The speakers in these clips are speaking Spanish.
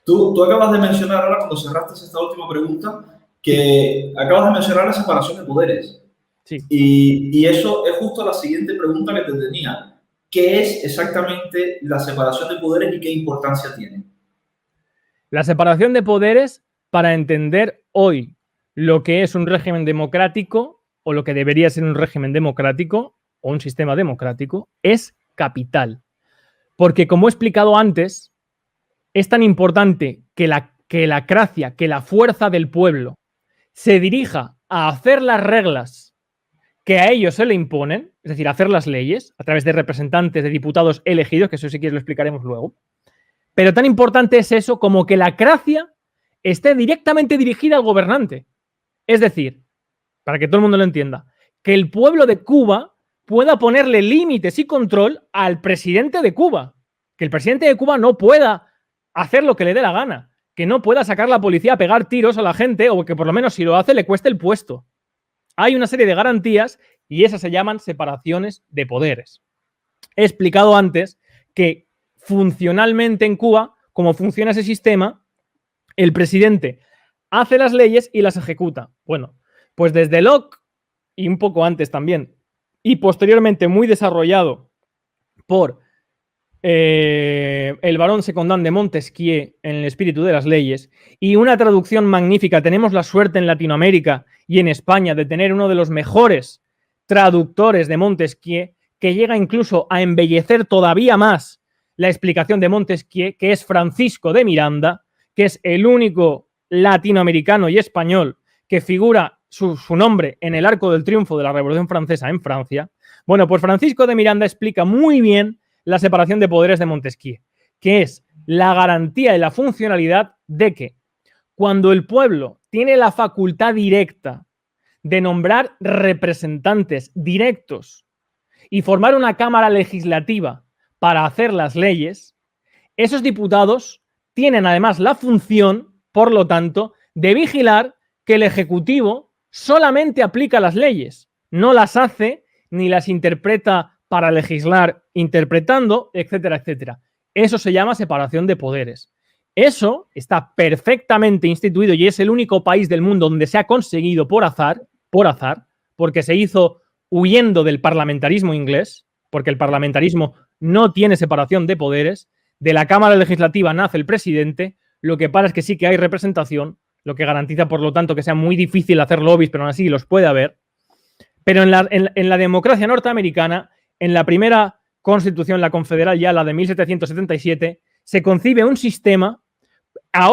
Tú acabas de mencionar ahora, cuando cerraste esta última pregunta, que acabas de mencionar la separación de poderes. Sí. Y eso es justo la siguiente pregunta que te tenía. ¿Qué es exactamente la separación de poderes y qué importancia tiene? La separación de poderes, para entender hoy lo que es un régimen democrático o lo que debería ser un régimen democrático o un sistema democrático, es capital. Porque, como he explicado antes, es tan importante que la cracia, que la fuerza del pueblo se dirija a hacer las reglas que a ellos se le imponen, es decir, hacer las leyes a través de representantes, de diputados elegidos, que eso sí que lo explicaremos luego. Pero tan importante es eso como que la cracia esté directamente dirigida al gobernante. Es decir, para que todo el mundo lo entienda, que el pueblo de Cuba pueda ponerle límites y control al presidente de Cuba. Que el presidente de Cuba no pueda hacer lo que le dé la gana. Que no pueda sacar la policía a pegar tiros a la gente, o que por lo menos si lo hace le cueste el puesto. Hay una serie de garantías y esas se llaman separaciones de poderes. He explicado antes que funcionalmente en Cuba, como funciona ese sistema, el presidente hace las leyes y las ejecuta. Bueno, pues desde Locke, y un poco antes también, y posteriormente muy desarrollado por el barón Secondán de Montesquieu en El espíritu de las leyes, y una traducción magnífica. Tenemos la suerte en Latinoamérica y en España de tener uno de los mejores traductores de Montesquieu, que llega incluso a embellecer todavía más la explicación de Montesquieu, que es Francisco de Miranda, que es el único latinoamericano y español que figura su nombre en el Arco del Triunfo de la Revolución Francesa en Francia. Bueno, pues Francisco de Miranda explica muy bien la separación de poderes de Montesquieu, que es la garantía y la funcionalidad de que cuando el pueblo tiene la facultad directa de nombrar representantes directos y formar una cámara legislativa para hacer las leyes, esos diputados tienen además la función, por lo tanto, de vigilar que el Ejecutivo solamente aplica las leyes, no las hace ni las interpreta para legislar interpretando, etcétera, etcétera. Eso se llama separación de poderes. Eso está perfectamente instituido y es el único país del mundo donde se ha conseguido por azar, porque se hizo huyendo del parlamentarismo inglés, porque el parlamentarismo no tiene separación de poderes. De la Cámara Legislativa nace el presidente, lo que pasa es que sí que hay representación, lo que garantiza, por lo tanto, que sea muy difícil hacer lobbies, pero aún así los puede haber. Pero en la democracia norteamericana, en la primera constitución, la confederal, ya la de 1777, se concibe un sistema,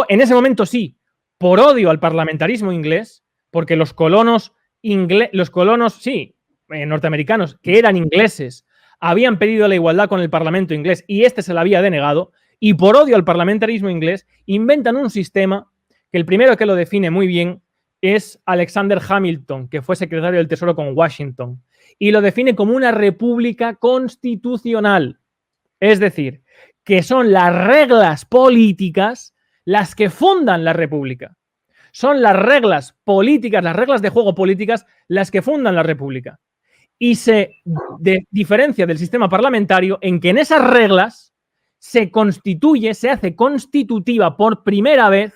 en ese momento sí, por odio al parlamentarismo inglés, porque los colonos norteamericanos, que eran ingleses, habían pedido la igualdad con el parlamento inglés y este se la había denegado, y por odio al parlamentarismo inglés, inventan un sistema que el primero que lo define muy bien es Alexander Hamilton, que fue secretario del Tesoro con Washington, y lo define como una república constitucional. Es decir, que son las reglas políticas las que fundan la república. Son las reglas políticas, las reglas de juego políticas, las que fundan la república. Y se diferencia del sistema parlamentario en que en esas reglas se constituye, se hace constitutiva por primera vez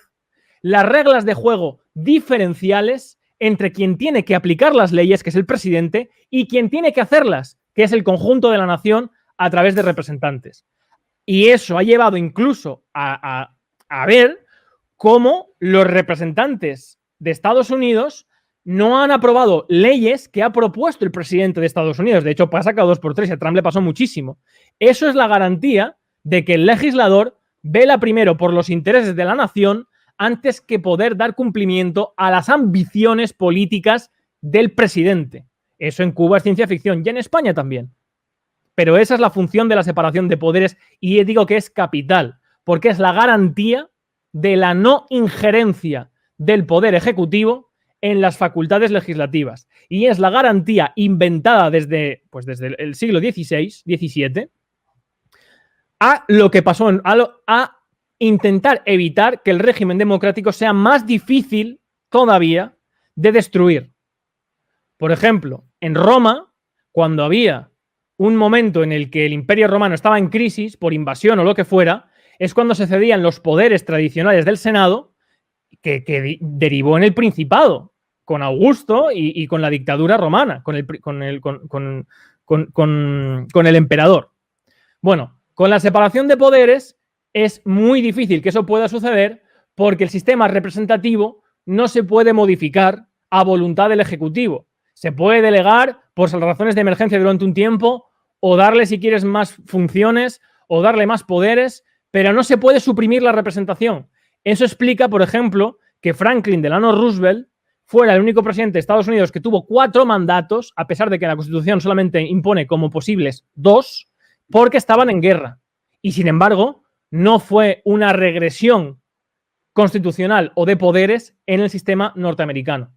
las reglas de juego diferenciales entre quien tiene que aplicar las leyes, que es el presidente, y quien tiene que hacerlas, que es el conjunto de la nación a través de representantes. Y eso ha llevado incluso a ver cómo los representantes de Estados Unidos no han aprobado leyes que ha propuesto el presidente de Estados Unidos. De hecho, pasa cada 2x3 y a Trump le pasó muchísimo. Eso es la garantía de que el legislador vela primero por los intereses de la nación antes que poder dar cumplimiento a las ambiciones políticas del presidente. Eso en Cuba es ciencia ficción y en España también. Pero esa es la función de la separación de poderes y digo que es capital, porque es la garantía de la no injerencia del poder ejecutivo en las facultades legislativas. Y es la garantía inventada desde el siglo XVI, XVII, a lo que pasó, a intentar evitar que el régimen democrático sea más difícil todavía de destruir. Por ejemplo, en Roma, cuando había un momento en el que el Imperio Romano estaba en crisis por invasión o lo que fuera, es cuando se cedían los poderes tradicionales del Senado, que derivó en el Principado, con Augusto y con la dictadura romana, con el emperador. Bueno, con la separación de poderes es muy difícil que eso pueda suceder porque el sistema representativo no se puede modificar a voluntad del Ejecutivo. Se puede delegar por razones de emergencia durante un tiempo o darle, si quieres, más funciones o darle más poderes, pero no se puede suprimir la representación. Eso explica, por ejemplo, que Franklin Delano Roosevelt fuera el único presidente de Estados Unidos que tuvo 4 mandatos, a pesar de que la Constitución solamente impone como posibles 2, porque estaban en guerra. Y, sin embargo, no fue una regresión constitucional o de poderes en el sistema norteamericano.